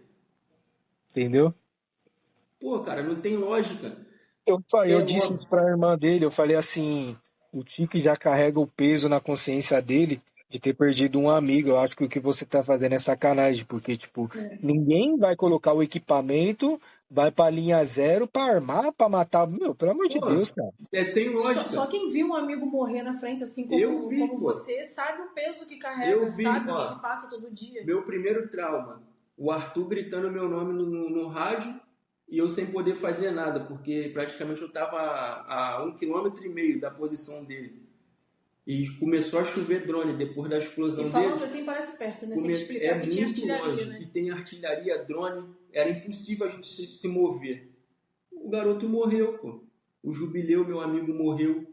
Entendeu? Pô, cara, não tem lógica. Eu É disse isso óbvio. pra irmã dele, eu falei assim, o Tique já carrega o peso na consciência dele de ter perdido um amigo. Eu acho que o que você tá fazendo é sacanagem, porque, tipo, É. ninguém vai colocar o equipamento, vai pra linha zero pra armar, pra matar. Meu, pelo amor de Pô, Deus, cara. é sem Só lógica. quem viu um amigo morrer na frente, assim Eu como, vi, como pô. você, sabe o peso que Eu carrega, vi, sabe o que, ó. que passa todo dia. Meu primeiro trauma, o Arthur gritando meu nome no rádio e eu sem poder fazer nada, porque praticamente eu estava a 1,5 km da posição dele. E começou a chover drone depois da E explosão falando deles. assim parece perto, né? Tem que É explicar que tinha muito artilharia, longe. E né? tem artilharia, drone. Era impossível a gente se mover. O garoto morreu, pô. O Jubileu, meu amigo, morreu.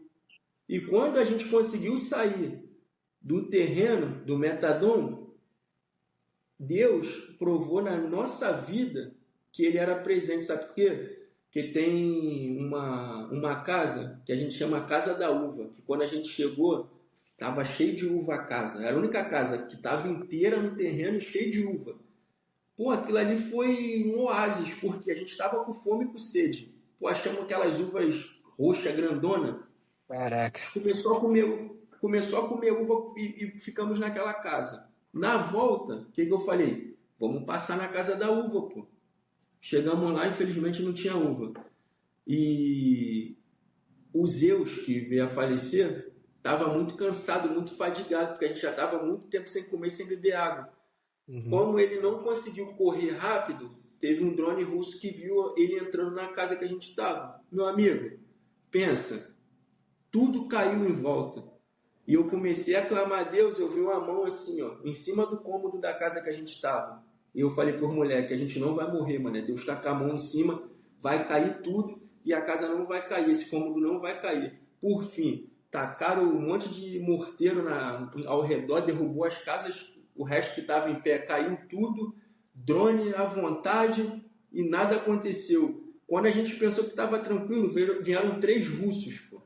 E quando a gente conseguiu sair do terreno do Metadon, Deus provou na nossa vida que ele era presente, sabe por quê? Porque tem uma casa que a gente chama Casa da Uva, que quando a gente chegou, estava cheio de uva a casa. Era a única casa que estava inteira no terreno e cheia de uva. Pô, aquilo ali foi um oásis, porque a gente estava com fome e com sede. Pô, achamos aquelas uvas roxas, grandona. Caraca. Começou a comer uva e ficamos naquela casa. Na volta, o que eu falei? Vamos passar na casa da uva, pô. Chegamos lá, infelizmente não tinha uva. E o Zeus, que veio a falecer, estava muito cansado, muito fadigado, porque a gente já estava muito tempo sem comer e sem beber água. Uhum. Como ele não conseguiu correr rápido, teve um drone russo que viu ele entrando na casa que a gente estava. Meu amigo, pensa, tudo caiu em volta. E eu comecei a clamar a Deus, eu vi uma mão assim, ó, em cima do cômodo da casa que a gente estava. E eu falei por mulher que a gente não vai morrer, mano. Deus está com a mão em cima, vai cair tudo e a casa não vai cair, esse cômodo não vai cair. Por fim, tacaram um monte de morteiro ao redor, derrubou as casas, o resto que estava em pé caiu tudo, drone à vontade e nada aconteceu. Quando a gente pensou que estava tranquilo, vieram 3 russos, pô,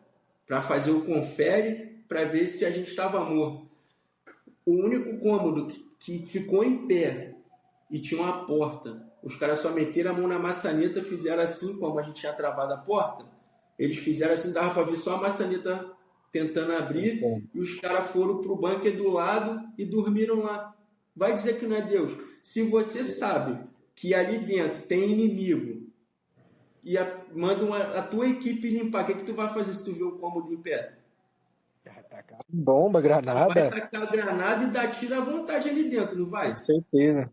para fazer o confere, para ver se a gente estava morto. O único cômodo que ficou em pé e tinha uma porta, os caras só meteram a mão na maçaneta, fizeram assim, como a gente tinha travado a porta, eles fizeram assim, dava para ver só a maçaneta tentando abrir, e os caras foram pro bunker do lado e dormiram lá. Vai dizer que não é Deus. Se você sabe que ali dentro tem inimigo e manda a tua equipe limpar, o que tu vai fazer se tu vê o cômodo em pé? Bomba, Vai granada, tacar a granada e dar tiro à vontade ali dentro, não com vai? certeza.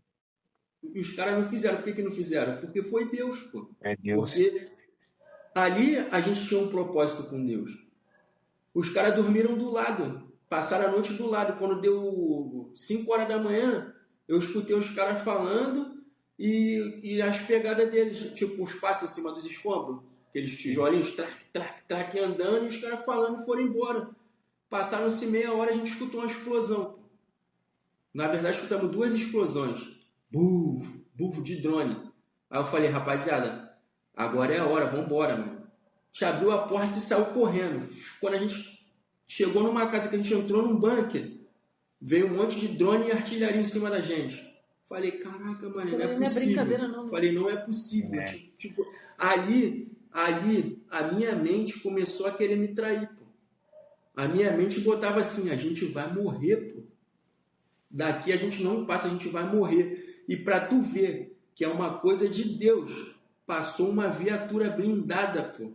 E os caras não fizeram. Por que não fizeram? Porque foi Deus, pô. É Deus. Porque ali a gente tinha um propósito com Deus. Os caras dormiram do lado, passaram a noite do lado. Quando deu 5 horas da manhã, eu escutei os caras falando e as pegadas deles, tipo os passos em cima dos escombros, aqueles tijolinhos, trac, trac, trac, andando, e os caras falando e foram embora. Passaram-se meia hora, a gente escutou uma explosão. Na verdade, escutamos 2 explosões. Bufo, bufo de drone. Aí eu falei, rapaziada, agora é a hora, vambora, mano. A gente abriu a porta e saiu correndo. Quando a gente chegou numa casa que a gente entrou num bunker, veio um monte de drone e artilharia em cima da gente. Falei, caraca, mano, não é Não é possível. brincadeira, não. Falei, não é possível. Tipo, ali, a minha mente começou a querer me trair, pô. A minha mente botava assim, a gente vai morrer, pô. Daqui a gente não passa, a gente vai morrer. E pra tu ver que é uma coisa de Deus, passou uma viatura blindada, pô,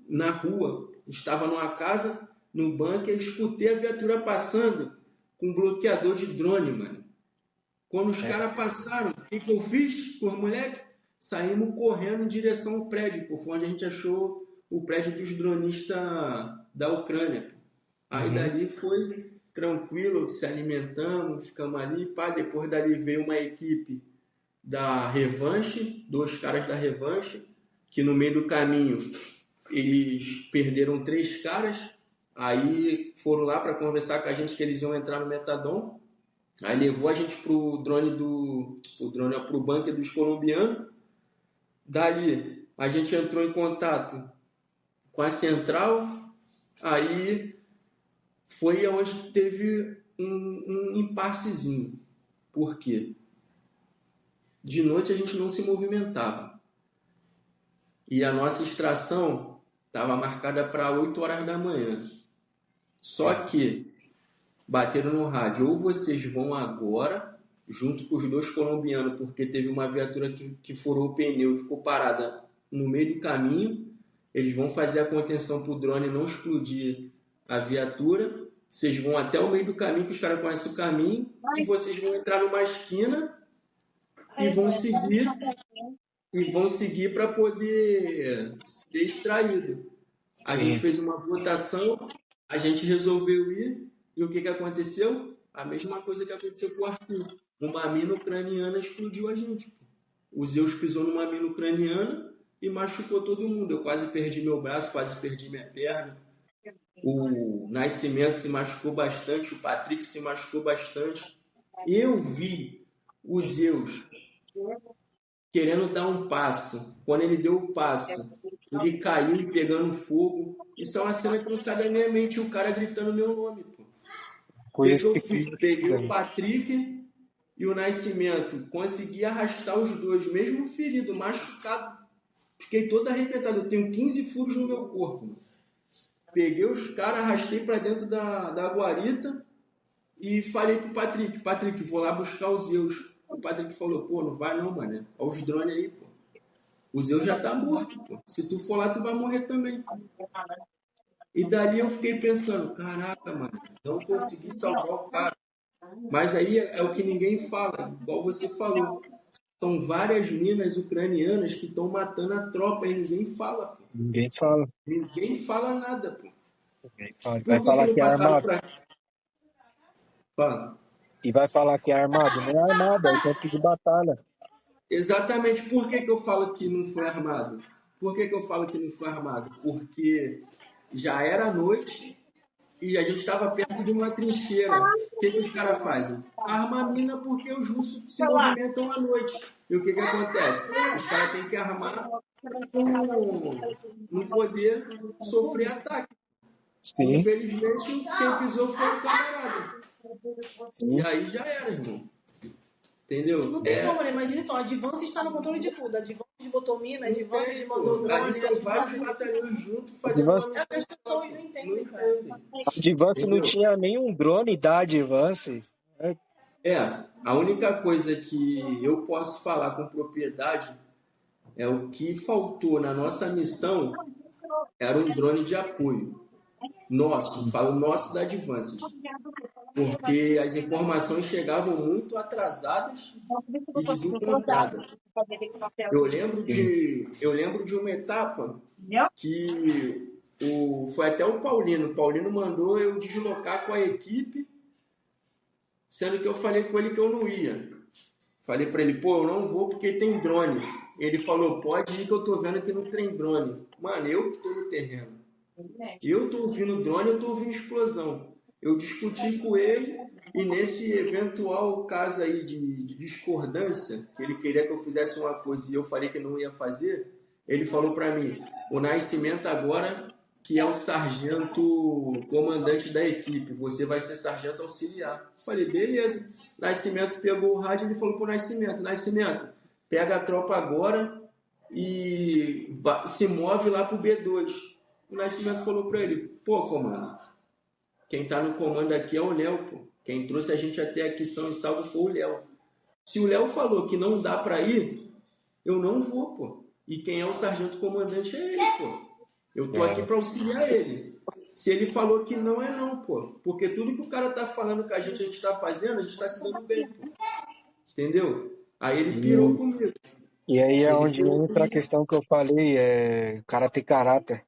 na rua. Estava numa casa, no bunker, escutei a viatura passando com bloqueador de drone, mano. Quando os caras passaram, o que eu fiz com os moleques? Saímos correndo em direção ao prédio, pô. Foi onde a gente achou o prédio dos dronistas da Ucrânia, pô. Aí dali foi tranquilo, se alimentamos, ficamos ali, pá. Depois dali veio uma equipe da Revanche, 2 caras da Revanche, que no meio do caminho eles perderam 3 caras, aí foram lá para conversar com a gente que eles iam entrar no Metadon, aí levou a gente pro bunker dos colombianos. Dali a gente entrou em contato com a central, aí foi onde teve um impassezinho. Por quê? De noite a gente não se movimentava. E a nossa extração estava marcada para 8 horas da manhã. Só que bateram no rádio, ou vocês vão agora, junto com os 2 colombianos, porque teve uma viatura que furou o pneu e ficou parada no meio do caminho. Eles vão fazer a contenção para o drone não explodir a viatura. Vocês vão até o meio do caminho, que os caras conhecem o caminho, e vocês vão entrar numa esquina e vão seguir para poder ser extraído. A gente fez uma votação, a gente resolveu ir, e o que aconteceu? A mesma coisa que aconteceu com o Arthur. Uma mina ucraniana explodiu a gente. O Zeus pisou numa mina ucraniana e machucou todo mundo. Eu quase perdi meu braço, quase perdi minha perna. O Nascimento se machucou bastante, o Patrick se machucou bastante. Eu vi o Zeus querendo dar um passo. Quando ele deu o passo, ele caiu pegando fogo. Isso é uma cena que não sai da minha mente, o cara gritando meu nome, pô. Peguei o Patrick e o Nascimento, consegui arrastar os 2, mesmo ferido, machucado. Fiquei todo arrebentado, eu tenho 15 furos no meu corpo. Peguei os caras, arrastei para dentro da guarita e falei pro Patrick, vou lá buscar os Zeus. O Patrick falou, pô, não vai não, mano. Olha os drones aí, pô. O Zeus já tá morto, pô. Se tu for lá, tu vai morrer também. E dali eu fiquei pensando, caraca, mano, não consegui salvar o cara. Mas aí é o que ninguém fala, igual você falou. São várias minas ucranianas que estão matando a tropa e ninguém fala, pô. Ninguém fala. Ninguém fala nada, pô. Vai falar que é armado. Fala. E vai falar que é armado. Não é armado, é campo de batalha. Exatamente. Por que eu falo que não foi armado? Por que eu falo que não foi armado? Porque já era noite e a gente estava perto de uma trincheira. O que os caras fazem? Arma a mina porque os russos se movimentam à noite. E o que acontece? Os caras têm que armar para não poder sofrer ataque. Sim. Infelizmente, quem pisou foi o camarada. E aí já era, irmão. Entendeu? Não tem como, né? Imagina, então, a Advance está no controle de tudo. A Advance botou mina, a Advance mandou drone. Ali são vários batalhões juntos fazendo Advance... uma missão. As pessoas não entendem, cara. A Advance não tinha nenhum drone da Advance. A única coisa que eu posso falar com propriedade é o que faltou na nossa missão era um drone de apoio. Falo nosso da Advance. Porque as informações chegavam muito atrasadas e desencontradas. Eu lembro de uma etapa que foi até o Paulino. O Paulino mandou eu deslocar com a equipe, sendo que eu falei com ele que eu não ia. Falei para ele, pô, eu não vou porque tem drone. Ele falou, pode ir que eu tô vendo que não tem drone. Mano, eu que tô no terreno. Eu tô ouvindo drone, eu tô ouvindo explosão. Eu discuti com ele e nesse eventual caso aí de discordância, que ele queria que eu fizesse uma coisa e eu falei que não ia fazer, ele falou para mim, o Nascimento agora que é o sargento comandante da equipe, você vai ser sargento auxiliar. Falei, beleza. Nascimento pegou o rádio e ele falou pro Nascimento, pega a tropa agora e se move lá pro B2. O Nascimento falou para ele, pô, comando, quem tá no comando aqui é o Léo, pô. Quem trouxe a gente até aqui são e salvo foi o Léo. Se o Léo falou que não dá para ir, eu não vou, pô. E quem é o sargento comandante é ele, pô. Eu tô aqui para auxiliar ele. Se ele falou que não, é não, pô. Porque tudo que o cara tá falando que a gente tá fazendo, a gente tá se dando bem, pô. Entendeu? Aí ele pirou comigo. E aí é Ele onde pirou entra a comigo. questão que eu falei, o cara ter caráter.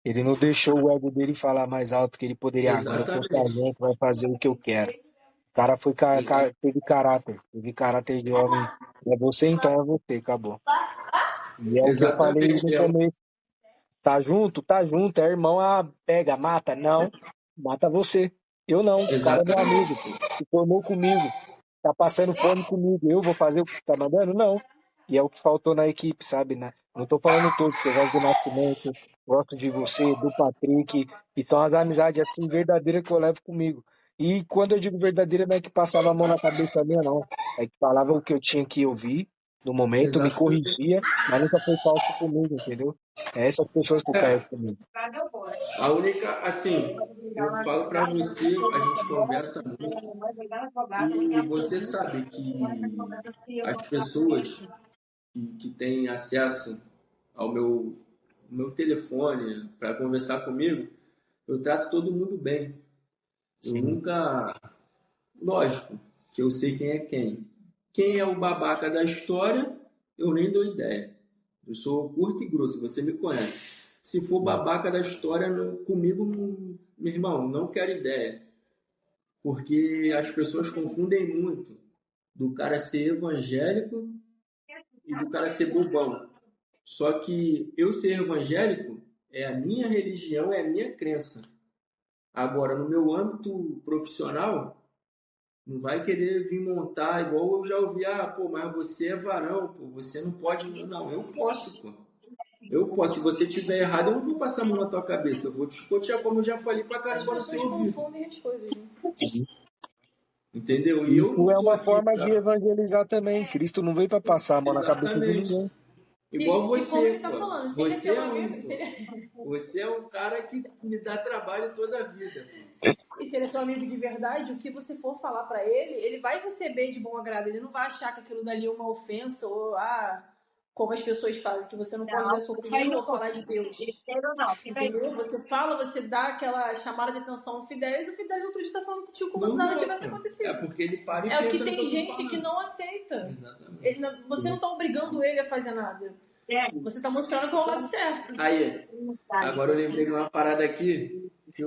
Ele não deixou o ego dele falar mais alto que ele poderia. Agora eu sou Exatamente. sargento, vai fazer o que eu quero. O cara teve caráter de homem. É você, então é você, acabou. E é o que eu falei Exatamente. no começo. Tá junto, é irmão, pega, mata. Não, mata você. Eu não, o cara é meu Exatamente. amigo, pô. Se formou comigo, tá passando fome comigo. Eu vou fazer o que você tá mandando? Não. E é o que faltou na equipe, sabe, né? Não tô falando todos, porque eu gosto do Nascimento, gosto de você, do Patrick, e são as amizades assim verdadeiras que eu levo comigo. E quando eu digo verdadeira, não é que passava a mão na cabeça minha, não. É que falava o que eu tinha que ouvir no momento, me Exatamente. corrigia, mas nunca foi falso comigo, entendeu? É essas pessoas que eu carrego comigo. A única, assim, eu falo para você, a gente conversa muito, e você sabe que as pessoas que têm acesso ao meu telefone para conversar comigo, eu trato todo mundo bem. Eu Sim. nunca. Lógico que eu sei quem é quem. Quem é o babaca da história, eu nem dou ideia. Eu sou curto e grosso, você me conhece. Se for babaca da história, comigo, meu irmão, não quero ideia. Porque as pessoas confundem muito do cara ser evangélico e do cara ser bobão. Só que eu ser evangélico é a minha religião, é a minha crença. Agora, no meu âmbito profissional, não vai querer vir montar igual eu já ouvi, pô, mas você é varão, pô, você não pode. Não, eu posso, pô. Eu posso. Se você tiver errado, eu não vou passar a mão na tua cabeça. Eu vou te escotear, como eu já falei pra As caramba no teu pessoas ouvido. confundem as coisas, né? Entendeu? E eu Isso não é tô uma aqui forma de pra. evangelizar também. Cristo não veio para passar a mão na cabeça de Exatamente. ninguém. Igual E como você, ele tá pô. falando, se ele é Você teu é um, amigo, se pô. ele... Você é um cara que me dá trabalho toda a vida. E se ele é teu amigo de verdade, o que você for falar pra ele, ele vai receber de bom agrado. Ele não vai achar que aquilo dali é uma ofensa ou, como as pessoas fazem, que você não pode dar sua opinião ou falar de Deus. Entendeu? Você fala, você dá aquela chamada de atenção ao Fidélis, o Fidélis outro dia tá falando contigo como se nada tivesse acontecido. É porque ele para e É o pensa que no tem eu tô gente falando. que não aceita. Exatamente. Você não tá obrigando ele a fazer nada. Você tá mostrando que é o lado certo. Aí, agora eu lembrei de uma parada aqui que